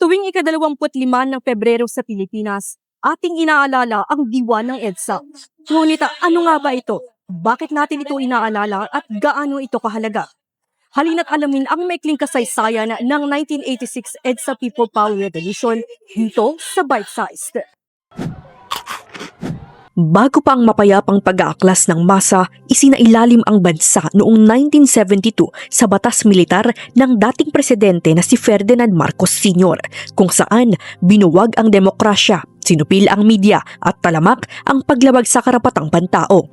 Tuwing ika-25 ng Pebrero sa Pilipinas, ating inaalala ang diwa ng EDSA. Ngunit ano nga ba ito? Bakit natin ito inaalala at gaano ito kahalaga? Halina't alamin ang maikling kasaysayan ng 1986 EDSA People Power Revolution dito sa Bite Sized. Bago pa ang mapayapang pag-aaklas ng masa, isinailalim ang bansa noong 1972 sa batas militar ng dating presidente na si Ferdinand Marcos Sr. kung saan binuwag ang demokrasya, sinupil ang media at talamak ang paglabag sa karapatang pantao.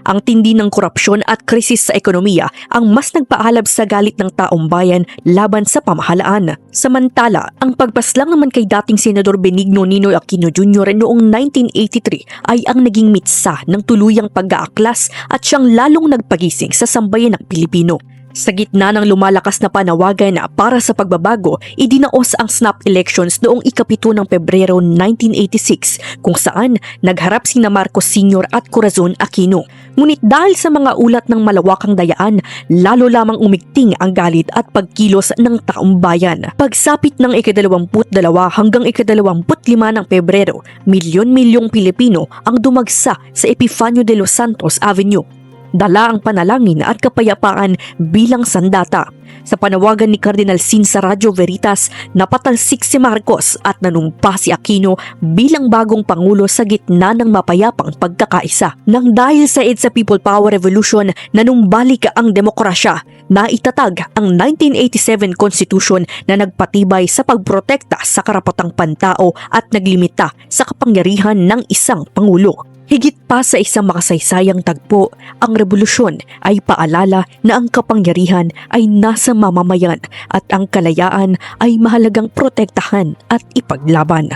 Ang tindi ng korupsyon at krisis sa ekonomiya ang mas nagpaalab sa galit ng taong bayan laban sa pamahalaan. Samantala, ang pagpaslang naman kay dating Senador Benigno Ninoy Aquino Jr. noong 1983 ay ang naging mitsa ng tuluyang pag-aaklas at siyang lalong nagpagising sa sambayan ng Pilipino. Sa gitna ng lumalakas na panawagan para sa pagbabago, idinaos ang snap elections noong ika-7 ng Pebrero 1986 kung saan nagharap sina Marcos Sr. at Corazon Aquino. Ngunit dahil sa mga ulat ng malawakang dayaan, lalo lamang umigting ang galit at pagkilos ng taong bayan. Pagsapit ng ika-22 hanggang ika-25 ng Pebrero, milyon-milyong Pilipino ang dumagsa sa Epifanio de los Santos Avenue. Dala ang panalangin at kapayapaan bilang sandata. Sa panawagan ni Cardinal Sin sa Radyo Veritas, napatalsik si Marcos at nanumpa si Aquino bilang bagong pangulo sa gitna ng mapayapang pagkakaisa. Nang dahil sa EDSA People Power Revolution, nanumbalik ang demokrasya. Naitatag ang 1987 Constitution na nagpatibay sa pagprotekta sa karapatang pantao at naglimita sa kapangyarihan ng isang pangulo. Higit pa sa isang makasaysayang tagpo, ang revolusyon ay paalala na ang kapangyarihan ay nasa mamamayan at ang kalayaan ay mahalagang protektahan at ipaglaban.